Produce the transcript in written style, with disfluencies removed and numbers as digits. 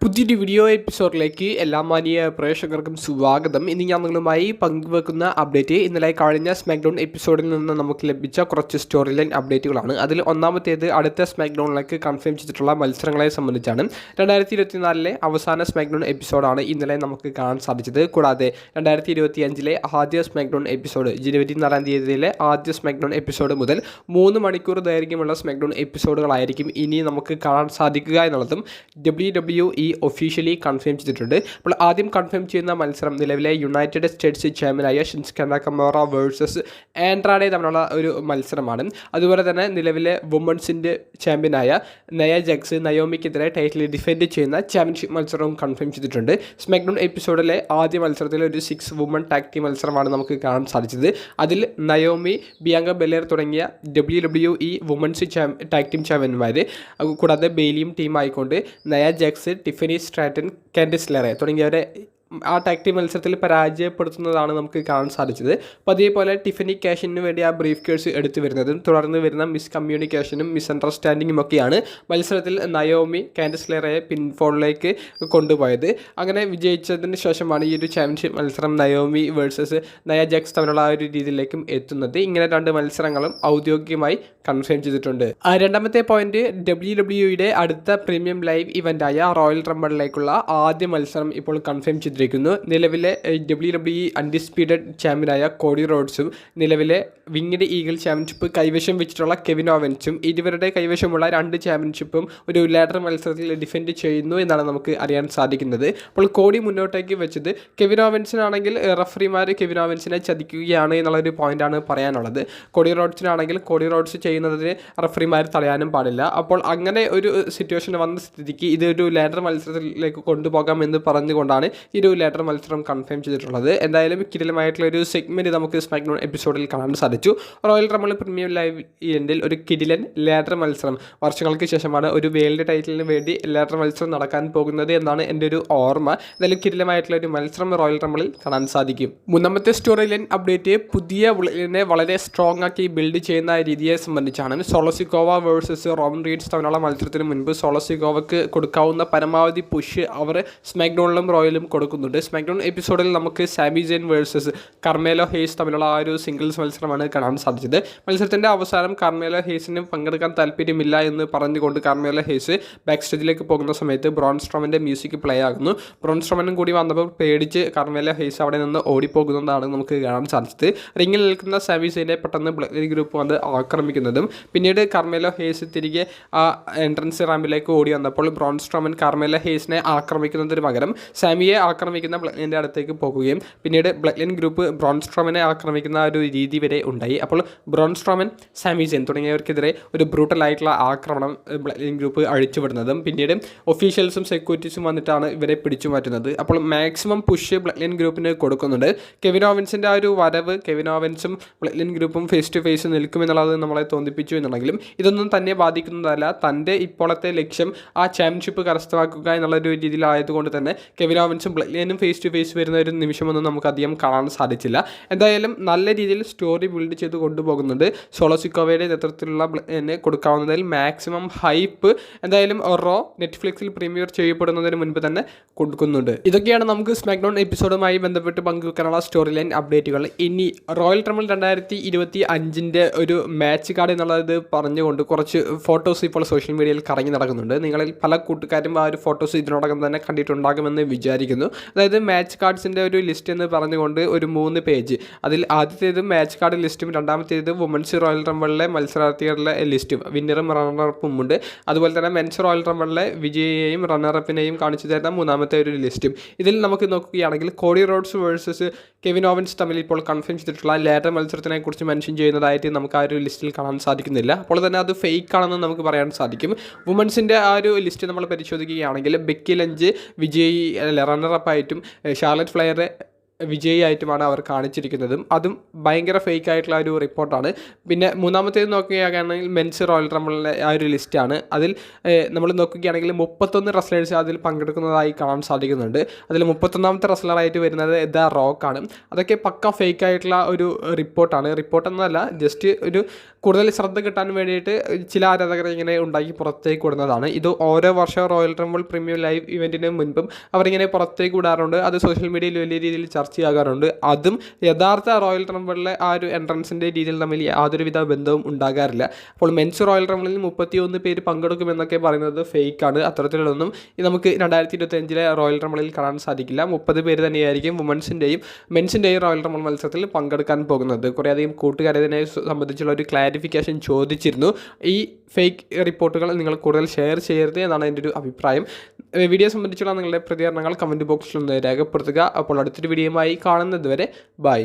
പുതിയൊരു വീഡിയോ എപ്പിസോഡിലേക്ക് എല്ലാ മാന്യ പ്രേക്ഷകർക്കും സ്വാഗതം. ഇന്ന് ഞാൻ നിങ്ങളുമായി പങ്കുവെക്കുന്ന അപ്ഡേറ്റ് ഇന്നലെ കഴിഞ്ഞ സ്മാക്ഡൗൺ എപ്പിസോഡിൽ നിന്ന് നമുക്ക് ലഭിച്ച കുറച്ച് സ്റ്റോറി ലൈൻ അപ്ഡേറ്റുകളാണ്. അതിൽ ഒന്നാമത്തേത് അടുത്ത സ്മാക്ഡൗണിലേക്ക് കൺഫേം ചെയ്തിട്ടുള്ള മത്സരങ്ങളെ സംബന്ധിച്ചാണ്. 2024 അവസാന സ്മാക്ഡൗൺ എപ്പിസോഡാണ് ഇന്നലെ നമുക്ക് കാണാൻ സാധിച്ചത്. കൂടാതെ 2025 ആദ്യ സ്മാക്ഡൗൺ എപ്പിസോഡ് ജനുവരി 4 ആദ്യ സ്മാക്ഡൗൺ എപ്പിസോഡ് മുതൽ 3 മണിക്കൂർ ദൈർഘ്യമുള്ള സ്മാക്ഡൗൺ എപ്പിസോഡുകളായിരിക്കും ഇനി നമുക്ക് കാണാൻ സാധിക്കുക എന്നുള്ളതും WWE ഒഫീഷ്യലി കൺഫേം ചെയ്തിട്ടുണ്ട്. അപ്പോൾ ആദ്യം കൺഫേം ചെയ്യുന്ന മത്സരം നിലവിലെ യുണൈറ്റഡ് സ്റ്റേറ്റ്സ് ചാമ്പ്യനായ ഷിൻസ്കെ നാകമോറ വേഴ്സസ് ആൻഡ്രാഡെ തമ്മിലുള്ള ഒരു മത്സരമാണ്. അതുപോലെ തന്നെ നിലവിലെ വുമൺസിൻ്റെ ചാമ്പ്യനായ നയ ജക്സ് നയോമിക്കെതിരെ ടൈറ്റിൽ ഡിഫെൻഡ് ചെയ്യുന്ന ചാമ്പ്യൻഷിപ്പ് മത്സരവും കൺഫേം ചെയ്തിട്ടുണ്ട്. സ്മാക്ഡൗൺ എപ്പിസോഡിലെ ആദ്യ മത്സരത്തിൽ ഒരു 6 വുമൺ ടാഗ് ടീം മത്സരമാണ് നമുക്ക് കാണാൻ സാധിച്ചത്. അതിൽ നയോമി, ബിയാങ്ക ബെലേർ തുടങ്ങിയ WWE വുമൺസ് ടാഗ് ടീം ചാമ്പ്യന്മാർ, കൂടാതെ ബെയിലിയും ടീമായിക്കൊണ്ട് നയ ജക്സ്, ടിഫനി സ്ട്രാറ്റൻ, കാൻഡിസ് ലെറെ തുടങ്ങിയവരെ ആ ടാഗ് ടീം മത്സരത്തിൽ പരാജയപ്പെടുത്തുന്നതാണ് നമുക്ക് കാണാൻ സാധിച്ചത്. അപ്പോൾ അതേപോലെ ടിഫനി ക്യാഷിന് വേണ്ടി ആ ബ്രീഫ് കേസ് എടുത്തു വരുന്നതും തുടർന്ന് വരുന്ന മിസ്കമ്മ്യൂണിക്കേഷനും മിസ്അണ്ടർസ്റ്റാൻഡിങ്ങും ഒക്കെയാണ് മത്സരത്തിൽ നയോമി കാൻഡിസ് ലെറയെ പിൻഫോളിലേക്ക് കൊണ്ടുപോയത്. അങ്ങനെ വിജയിച്ചതിന് ശേഷമാണ് ഈ ഒരു ചാമ്പ്യൻഷിപ്പ് മത്സരം നയോമി വേഴ്സസ് നയ ജക്സ് തമ്മിലുള്ള ആ ഒരു രീതിയിലേക്കും എത്തുന്നത്. ഇങ്ങനെ 2 മത്സരങ്ങളും ഔദ്യോഗികമായി കൺഫേം ചെയ്തിട്ടുണ്ട്. രണ്ടാമത്തെ പോയിന്റ്, WWE അടുത്ത പ്രീമിയം ലൈവ് ഇവൻ്റായ റോയൽ റംബിളിലേക്കുള്ള ആദ്യ മത്സരം ഇപ്പോൾ കൺഫേം ചെയ്തിട്ടുണ്ട്. നിലവിലെ WWE അൺഡിസ്പ്യൂട്ടഡ് ചാമ്പ്യനായ കോഡി റോഡ്സും നിലവിലെ വിങ്ഡ് ഈഗിൾ ചാമ്പ്യൻഷിപ്പ് കൈവശം വെച്ചിട്ടുള്ള കെവിൻ ഓവൻസും ഇരുവരുടെ കൈവശമുള്ള 2 ചാമ്പ്യൻഷിപ്പും ഒരു ലാഡർ മത്സരത്തിൽ ഡിഫെൻഡ് ചെയ്യുന്നു എന്നാണ് നമുക്ക് അറിയാൻ സാധിക്കുന്നത്. അപ്പോൾ കോഡി മുന്നോട്ടേക്ക് വെച്ചത് കെവിൻ ഓവൻസിനാണെങ്കിൽ റഫറിമാർ കെവിൻ ഓവൻസിനെ ചതിക്കുകയാണ് എന്നുള്ളൊരു പോയിന്റാണ് പറയാനുള്ളത്. കോഡി റോഡ്സിനാണെങ്കിൽ കോഡി റോഡ്സ് ചെയ്യുന്നതിന് റഫറിമാർ തടയാനും പാടില്ല. അപ്പോൾ അങ്ങനെ ഒരു സിറ്റുവേഷൻ വന്ന സ്ഥിതിക്ക് ഇതൊരു ലാഡർ മത്സരത്തിലേക്ക് കൊണ്ടുപോകാം എന്ന് പറഞ്ഞുകൊണ്ടാണ് ഈ ലാഡർ മത്സരം കൺഫേം ചെയ്തിട്ടുള്ളത്. എന്തായാലും കിടിലമായിട്ടുള്ള ഒരു സെഗ്മെൻറ്റ് നമുക്ക് സ്മാക്ഡൗൺ എപ്പിസോഡിൽ കാണാൻ സാധിച്ചു. റോയൽ റംബിൾ പ്രീമിയം ലൈവ് ഇവൻ്റിൽ ഒരു കിടിലൻ ലാഡർ മത്സരം വർഷങ്ങൾക്ക് ശേഷമാണ് ഒരു വേൾഡ് ടൈറ്റിലിന് വേണ്ടി ലാഡർ മത്സരം നടക്കാൻ പോകുന്നത് എന്നാണ് എൻ്റെ ഒരു ഓർമ്മ. എന്തായാലും കിടിലമായിട്ടുള്ള ഒരു മത്സരം റോയൽ റംബിളിൽ കാണാൻ സാധിക്കും. മൂന്നാമത്തെ സ്റ്റോറി ലൈൻ അപ്ഡേറ്റ് പുതിയ ബുള്ളറ്റിനെ വളരെ സ്ട്രോങ് ആക്കി ബിൽഡ് ചെയ്യുന്ന രീതിയെ സംബന്ധിച്ചാണ്. സോളസിക്കോവ വേഴ്സസ് റോമൻ റീഡ്സ് തമ്മിലുള്ള മത്സരത്തിന് മുൻപ് സോളസിക്കോവക്ക് കൊടുക്കാവുന്ന പരമാവധി പുഷ് അവർ സ്മാക്ഡൗണിലും റോയലും കൊടുക്കുന്നുണ്ട്. സ്മാക്ഡൗൺ എപ്പിസോഡിൽ നമുക്ക് സാമി സെയിൻ വേഴ്സസ് കർമേലോ ഹെയ്സ് തമ്മിലുള്ള ആ ഒരു സിംഗിൾസ് മത്സരമാണ് കാണാൻ സാധിച്ചത്. മത്സരത്തിൻ്റെ അവസാനം കർമേലോ ഹെയ്സിന് പങ്കെടുക്കാൻ താല്പര്യമില്ല എന്ന് പറഞ്ഞുകൊണ്ട് കർമേലോ ഹെയ്സ് ബാക്ക് സ്റ്റേജിലേക്ക് പോകുന്ന സമയത്ത് ബ്രോൺ സ്ട്രോമൻ്റെ മ്യൂസിക് പ്ലേ ആകുന്നു. ബ്രോൺ സ്ട്രോമനും കൂടി വന്നപ്പോൾ പേടിച്ച് കർമേലോ ഹെയ്സ് അവിടെ നിന്ന് ഓടിപ്പോകുന്നതാണ് നമുക്ക് കാണാൻ സാധിച്ചത്. റിങ്ങിൽ നിൽക്കുന്ന സാമി സെയിനെ പെട്ടെന്ന് ബ്ലഡ് ഗ്രൂപ്പ് വന്ന് ആക്രമിക്കുന്നതും പിന്നീട് കർമേലോ ഹെയ്സ് തിരികെ ആ എൻട്രൻസ് റാമ്പിലേക്ക് ഓടി വന്നപ്പോൾ ബ്രോൺ സ്ട്രോമൻ കർമേലോ ഹെയ്സിനെ ആക്രമിക്കുന്നതിന് പകരം സാമിയെ ആക്രമിക്കുന്ന ബ്ലഡ്ലിൻ്റെ അടുത്തേക്ക് പോകുകയും പിന്നീട് ബ്ലഡ്ലിൻ ഗ്രൂപ്പ് ബ്രോൺ സ്ട്രോമനെ ആക്രമിക്കുന്ന ഒരു രീതി വരെ ഉണ്ടായി. അപ്പോൾ ബ്രോൺ സ്ട്രോമൻ, സാമി സെയിൻ തുടങ്ങിയവർക്കെതിരെ ഒരു ബ്രൂട്ടലായിട്ടുള്ള ആക്രമണം ബ്ലഡ്ലിൻ ഗ്രൂപ്പ് അഴിച്ചുവിടുന്നതും പിന്നീട് ഒഫീഷ്യൽസും സെക്യൂരിറ്റീസും വന്നിട്ടാണ് ഇവരെ പിടിച്ചു മാറ്റുന്നത്. അപ്പോൾ മാക്സിമം പുഷ് ബ്ലഡ്ലിൻ ഗ്രൂപ്പിന് കൊടുക്കുന്നുണ്ട്. കെവിൻ ഓവൻസിൻ്റെ ആ ഒരു വരവ് കെവിൻ ഓവൻസും ബ്ലഡ്ലിൻ ഗ്രൂപ്പും ഫേസ് ടു ഫേസ് നിൽക്കുമെന്നുള്ളത് നമ്മളെ തോന്നിപ്പിച്ചു എന്നുണ്ടെങ്കിലും ഇതൊന്നും തന്നെ ബാധിക്കുന്നതല്ല. തൻ്റെ ഇപ്പോഴത്തെ ലക്ഷ്യം ആ ചാമ്പ്യൻഷിപ്പ് കരസ്ഥമാക്കുക എന്നുള്ളൊരു രീതിയിലായതുകൊണ്ട് തന്നെ കെവിൻ ഓവൻസും ബ്ലഡ്ലിനും ഫേസ് ടു ഫേസ് വരുന്ന ഒരു നിമിഷമൊന്നും നമുക്ക് അധികം കാണാൻ സാധിച്ചില്ല. എന്തായാലും നല്ല രീതിയിൽ സ്റ്റോറി ബിൽഡ് ചെയ്ത് കൊണ്ടുപോകുന്നുണ്ട്. സോളസിക്കോവയുടെ നേതൃത്വത്തിലുള്ള ബ്ലഡ്ലിന് കൊടുക്കാവുന്നതിൽ മാക്സിമം ഹൈപ്പ് എന്തായാലും റോ നെറ്റ്ഫ്ലിക്സിൽ പ്രീമിയർ ചെയ്യപ്പെടുന്നതിന് മുൻപ് തന്നെ കൊടുക്കുന്നുണ്ട്. ഇതൊക്കെയാണ് നമുക്ക് സ്മാക്ഡൗൺ എപ്പിസോഡുമായി ബന്ധപ്പെട്ട് പങ്കുവെക്കാനുള്ള സ്റ്റോറി ലൈൻ അപ്ഡേറ്റുകൾ. ഇനി റോയൽ റംബിൾ 2025 ഒരു മാച്ച് കാർഡ് എന്നുള്ളത് പറഞ്ഞുകൊണ്ട് കുറച്ച് ഫോട്ടോസ് ഇപ്പോൾ സോഷ്യൽ മീഡിയയിൽ കറങ്ങി നടക്കുന്നുണ്ട്. നിങ്ങളിൽ പല കൂട്ടുകാരും ആ ഒരു ഫോട്ടോസ് ഇതിനോടകം തന്നെ കണ്ടിട്ടുണ്ടാകുമെന്ന് വിചാരിക്കുന്നു. അതായത് മാച്ച് കാർഡ്സിൻ്റെ ഒരു ലിസ്റ്റ് എന്ന് പറഞ്ഞുകൊണ്ട് ഒരു 3 പേജ്, അതിൽ ആദ്യത്തേത് മാച്ച് കാർഡ് ലിസ്റ്റും രണ്ടാമത്തേത് വുമൻസ് റോയൽ റംബിളിലെ മത്സരാർത്ഥികളുടെ ലിസ്റ്റും വിന്നറും റണ്ണറപ്പും ഉണ്ട്. അതുപോലെ തന്നെ മെൻസ് റോയൽ റംബിളിലെ വിജയിയെയും റണ്ണറപ്പിനെയും കാണിച്ചു തരുന്ന 3ാമത്തെ ഒരു ലിസ്റ്റും. ഇതിൽ നമുക്ക് നോക്കുകയാണെങ്കിൽ Cody Rhodes versus Kevin Owens തമ്മിൽ ഇപ്പോൾ കൺഫേം ചെയ്തിട്ടുള്ള ലാഡർ മത്സരത്തിനെ കുറിച്ച് മെൻഷൻ ചെയ്യുന്നതായിട്ട് നമുക്ക് ആ ഒരു ലിസ്റ്റിൽ കാണാൻ സാധിക്കുന്നില്ല. അപ്പോൾ തന്നെ അത് ഫേക്ക് ആണെന്ന് നമുക്ക് പറയാൻ സാധിക്കും. വുമൻസിൻ്റെ ആ ഒരു ലിസ്റ്റ് നമ്മൾ പരിശോധിക്കുകയാണെങ്കിൽ ബെക്കി ലഞ്ച് വിജയി റണ്ണറപ്പായിട്ടും ഷാർലറ്റ് ഫ്ലെയർ വിജയിയായിട്ടുമാണ് അവർ കാണിച്ചിരിക്കുന്നതും. അതും ഭയങ്കര ഫേക്ക് ആയിട്ടുള്ള ഒരു റിപ്പോർട്ടാണ്. പിന്നെ മൂന്നാമത്തേത് നോക്കുകയാണെങ്കിൽ മെൻസ് റോയൽ റംബിളിൻ്റെ ആ ഒരു ലിസ്റ്റാണ്. അതിൽ നമ്മൾ നോക്കുകയാണെങ്കിൽ 31 റെസ്ലേഴ്സ് അതിൽ പങ്കെടുക്കുന്നതായി കാണാൻ സാധിക്കുന്നുണ്ട്. അതിൽ 31ാമത്തെ റെസ്ലറായിട്ട് വരുന്നത് ദ റോക്കാണ്. അതൊക്കെ പക്ക ഫേക്ക് ആയിട്ടുള്ള ഒരു റിപ്പോർട്ടെന്നല്ല, ജസ്റ്റ് ഒരു കൂടുതൽ ശ്രദ്ധ കിട്ടാൻ വേണ്ടിയിട്ട് ചില ആരാധകർ ഇങ്ങനെ ഉണ്ടാക്കി പുറത്തേക്ക് വിടുന്നതാണ്. ഇത് ഓരോ വർഷവും റോയൽ റംബിൾ പ്രീമിയം ലൈവ് ഇവൻറ്റിന് മുൻപും അവരിങ്ങനെ പുറത്തേക്ക് വിടാറുണ്ട്. അത് സോഷ്യൽ മീഡിയയിൽ വലിയ രീതിയിൽ ചർച്ചയാകാറുണ്ട്. അതും യഥാർത്ഥ റോയൽ റംബിളിലെ ആ ഒരു എൻട്രൻസിൻ്റെ രീതിയിൽ തമ്മിൽ യാതൊരുവിധ ബന്ധവും ഉണ്ടാകാറില്ല. അപ്പോൾ മെൻസ് റോയൽ റംബിളിൽ 31 പേര് പങ്കെടുക്കുമെന്നൊക്കെ പറയുന്നത് ഫേക്കാണ്. അത്തരത്തിലൊന്നും നമുക്ക് 2025 റോയൽ റംബിളിൽ കാണാൻ സാധിക്കില്ല. 30 പേര് തന്നെയായിരിക്കും വുമൻസിൻ്റെയും മെൻസിൻ്റെയും റോയൽ റംബിൾ മത്സരത്തിൽ പങ്കെടുക്കാൻ പോകുന്നത്. കുറേയധികം കൂട്ടുകാരെ ഇതിനെ സംബന്ധിച്ചുള്ള ഒരു ക്ലാരിഫിക്കേഷൻ ചോദിച്ചിരുന്നു. ഈ ഫേക്ക് റിപ്പോർട്ടുകൾ നിങ്ങൾ കൂടുതൽ ഷെയർ ചെയ്യരുത് എന്നാണ് എൻ്റെ ഒരു അഭിപ്രായം. വീഡിയോ സംബന്ധിച്ചുള്ള നിങ്ങളുടെ പ്രതികരണങ്ങൾ കമൻറ്റ് ബോക്സിൽ ഒന്ന് രേഖപ്പെടുത്തുക. അപ്പോൾ അടുത്തൊരു വീഡിയോയുമായി കാണുന്നത് വരെ ബൈ.